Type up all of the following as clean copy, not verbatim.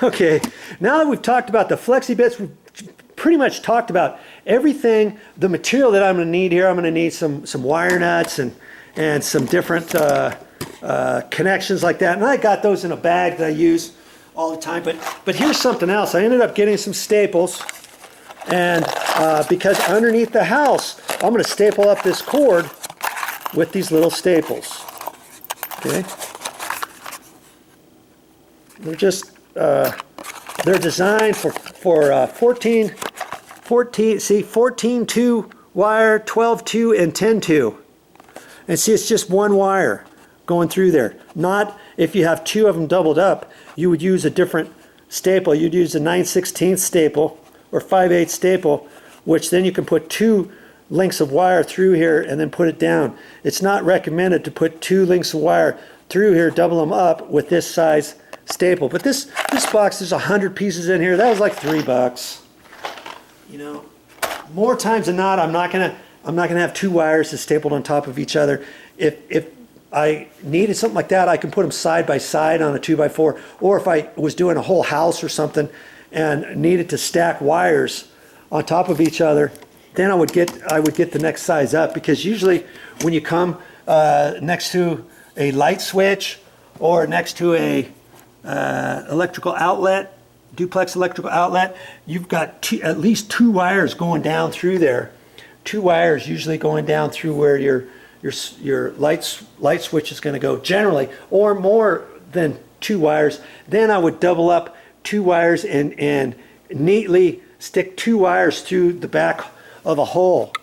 Okay, now that we've talked about the flexi bits, we've pretty much talked about everything, the material that I'm going to need here. I'm going to need some wire nuts and some different connections like that. And I got those in a bag that I use all the time. But here's something else. I ended up getting some staples. And because underneath the house, I'm going to staple up this cord with these little staples. Okay. They're just, they're designed for 14 2 wire, 12 2, and 10 2. And see, it's just one wire going through there. Not if you have two of them doubled up, you would use a different staple. You'd use a 9/16 staple or 5/8 staple, which then you can put two lengths of wire through here and then put it down. It's not recommended to put two lengths of wire through here, double them up with this size staple. But this box, there's 100 pieces in here. That was like $3. You know, more times than not, I'm not gonna have two wires that's stapled on top of each other. If I needed something like that, I can put them side by side on a 2x4. Or if I was doing a whole house or something and needed to stack wires on top of each other, then I would get the next size up, because usually when you come next to a light switch or next to a electrical outlet, duplex electrical outlet, you've got at least two wires going down through there. Two wires usually going down through where your light switch is going to go generally, or more than two wires. Then I would double up two wires and neatly stick two wires through the back of a hole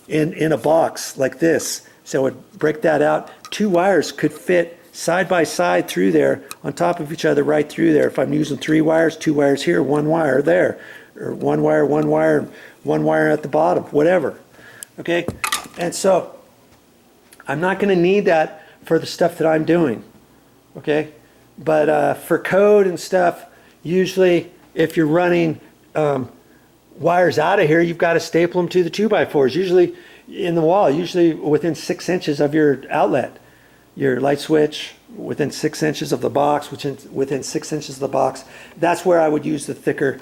in a box like this. So I would break that out. Two wires could fit side by side through there on top of each other, right through there. If I'm using three wires, two wires here, one wire there, or one wire at the bottom, whatever. Okay, and so I'm not going to need that for the stuff that I'm doing. Okay, but for code and stuff, usually if you're running wires out of here, you've got to staple them to the 2x4s, usually in the wall, usually within 6 inches of your outlet. Your light switch within 6 inches of the box, within 6 inches of the box. That's where I would use the thicker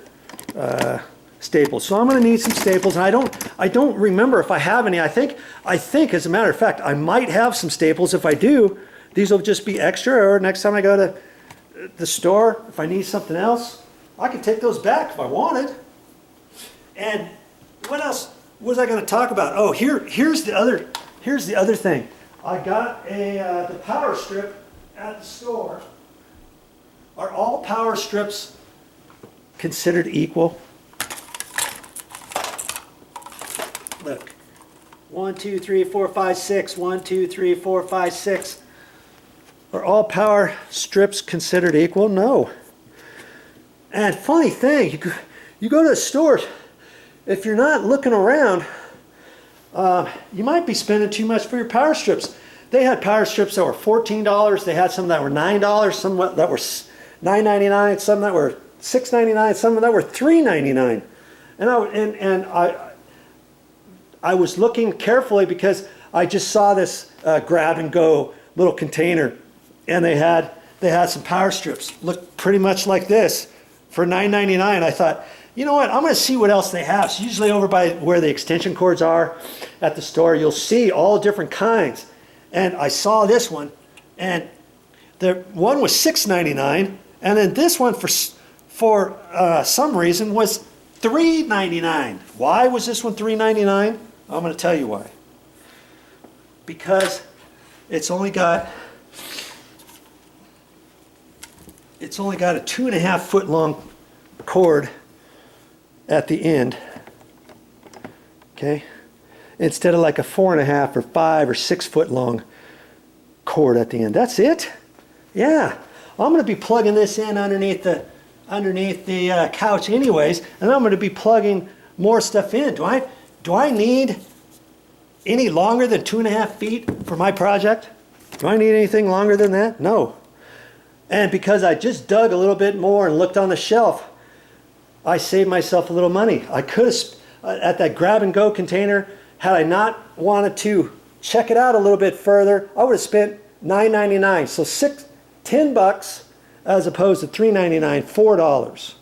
staples. So I'm going to need some staples, and I don't remember if I have any. I think as a matter of fact, I might have some staples. If I do, these will just be extra, or next time I go to the store, if I need something else, I can take those back if I wanted. And what else was I going to talk about? Oh, here's the other thing. I got the power strip at the store. Are all power strips considered equal? Look, 1, 2, 3, 4, 5, 6. 1, 2, 3, 4, 5, 6. Are all power strips considered equal? No. And funny thing, you go to the store, if you're not looking around, you might be spending too much for your power strips. They had power strips that were $14. They had some that were $9, some that were $9.99, some that were $6.99, some that were $3.99. And I was looking carefully because I just saw this grab and go little container, and they had some power strips. Looked pretty much like this for $9.99. I thought, you know what, I'm going to see what else they have. So usually over by where the extension cords are at the store, you'll see all different kinds. And I saw this one, and the one was $6.99, and then this one for some reason was $3.99. Why was this one $3.99? I'm going to tell you why. Because it's only got a 2.5 foot long cord at the end, okay, instead of like a 4.5 or 5 or 6 foot long cord at the end. That's it. Yeah, I'm going to be plugging this in underneath the couch anyways, and I'm going to be plugging more stuff in. Do I need any longer than 2.5 feet for my project? Do I need anything longer than that? No. And because I just dug a little bit more and looked on the shelf, I saved myself a little money. I could have, at that grab and go container, had I not wanted to check it out a little bit further, I would have spent $9.99. So $10 as opposed to $3.99, $4.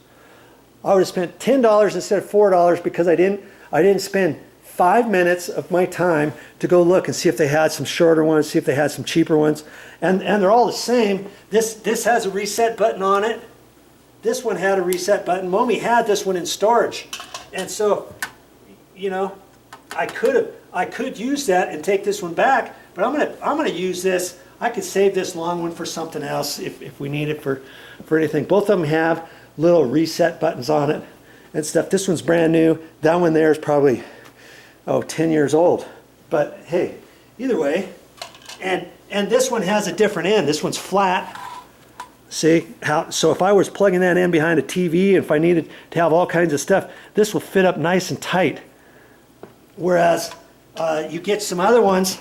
I would have spent $10 instead of $4 because I didn't spend 5 minutes of my time to go look and see if they had some shorter ones, see if they had some cheaper ones. And they're all the same. This has a reset button on it. This one had a reset button. Mommy had this one in storage. And so, you know, I could use that and take this one back, but I'm gonna use this. I could save this long one for something else if we need it for anything. Both of them have little reset buttons on it and stuff. This one's brand new. That one there is probably 10 years old. But hey, either way, and this one has a different end. This one's flat. See how? So if I was plugging that in behind a TV, and if I needed to have all kinds of stuff, this will fit up nice and tight. Whereas you get some other ones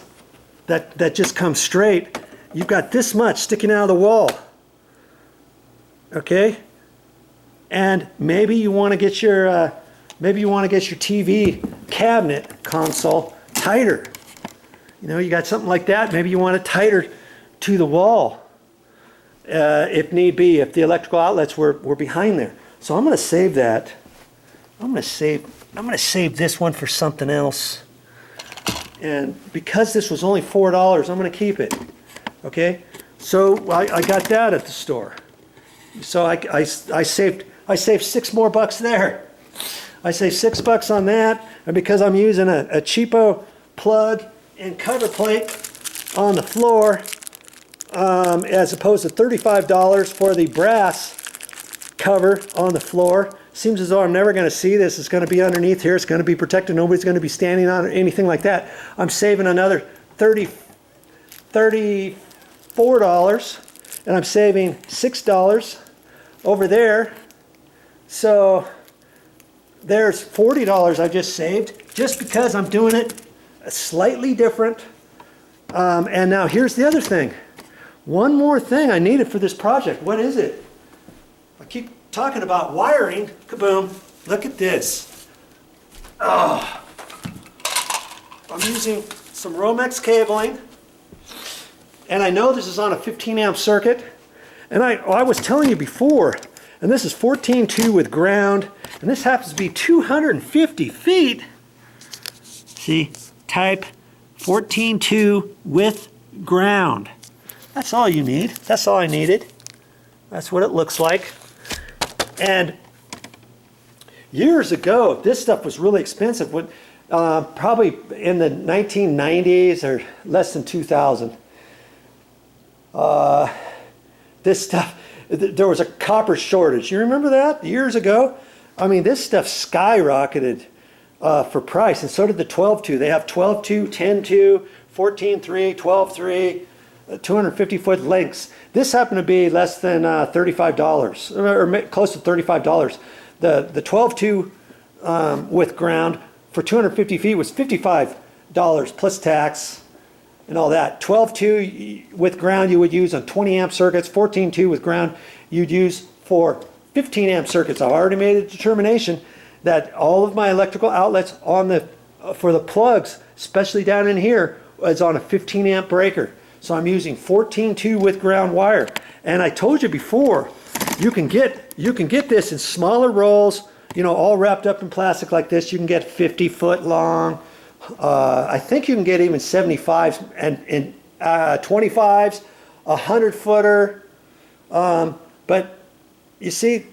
that just come straight. You've got this much sticking out of the wall. Okay, and maybe you want to get your TV cabinet console tighter. You know, you got something like that. Maybe you want it tighter to the wall. If need be, if the electrical outlets were behind there. So I'm going to save that. I'm going to save this one for something else. And because this was only $4, I'm going to keep it. Okay? So I got that at the store. So I saved $6 more there. I saved $6 on that, and because I'm using a cheapo plug and cover plate on the floor, as opposed to $35 for the brass cover on the floor. Seems as though I'm never going to see this. It's going to be underneath here. It's going to be protected. Nobody's going to be standing on it, anything like that. I'm saving another $34, and I'm saving $6 over there. So there's $40 I just saved just because I'm doing it slightly different. And now here's the other thing. One more thing I needed for this project. What is it? I keep talking about wiring. Kaboom. Look at this. Oh. I'm using some Romex cabling. And I know this is on a 15 amp circuit. And I was telling you before, and this is 14.2 with ground. And this happens to be 250 feet. See, type 14.2 with ground. That's all you need. That's all I needed. That's what it looks like. And years ago, this stuff was really expensive. When, probably in the 1990s or less than 2000. This stuff, there was a copper shortage. You remember that years ago? I mean, this stuff skyrocketed for price, and so did the 12.2. They have 12.2, 10.2, 14.3, 12.3. 250-foot lengths. This happened to be less than $35, or close to $35. The 12.2 with ground for 250 feet was $55 plus tax and all that. 12.2 with ground you would use on 20 amp circuits. 14.2 with ground you'd use for 15 amp circuits. I've already made a determination that all of my electrical outlets on for the plugs, especially down in here, is on a 15 amp breaker. So I'm using 14.2 with ground wire. And I told you before, you can get this in smaller rolls, you know, all wrapped up in plastic like this. You can get 50-foot long. I think you can get even 75s and 25s, 100-footer. But you see,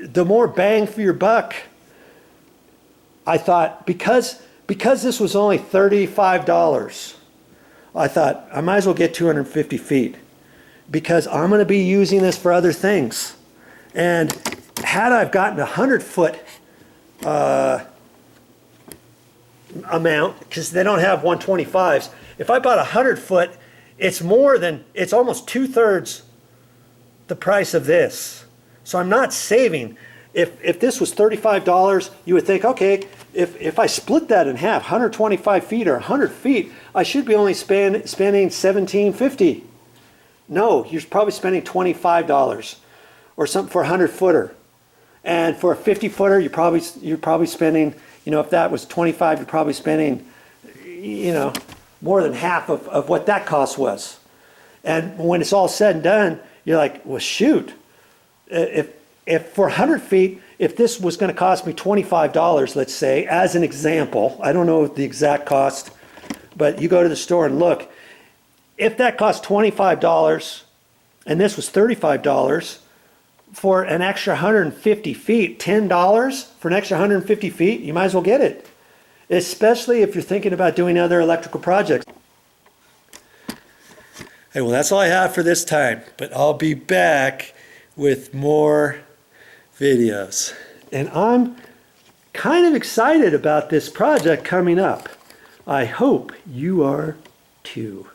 the more bang for your buck, I thought, because this was only $35, I thought I might as well get 250 feet because I'm going to be using this for other things. And had I've gotten a 100-foot amount, because they don't have 125s, if I bought a 100-foot, it's almost 2/3 the price of this. So I'm not saving. If this was $35, you would think, okay, if I split that in half, 125 feet or 100 feet, I should be only spending $17.50. No, you're probably spending $25 or something for a 100-footer. And for a 50-footer, you're probably spending, you know, if that was 25, you're probably spending, you know, more than half of what that cost was. And when it's all said and done, you're like, well, shoot, if for 100 feet, if this was going to cost me $25, let's say, as an example, I don't know the exact cost, but you go to the store and look, if that cost $25 and this was $35 for an extra 150 feet, $10 for an extra 150 feet, you might as well get it. Especially if you're thinking about doing other electrical projects. Hey, well, that's all I have for this time, but I'll be back with more videos. And I'm kind of excited about this project coming up. I hope you are too.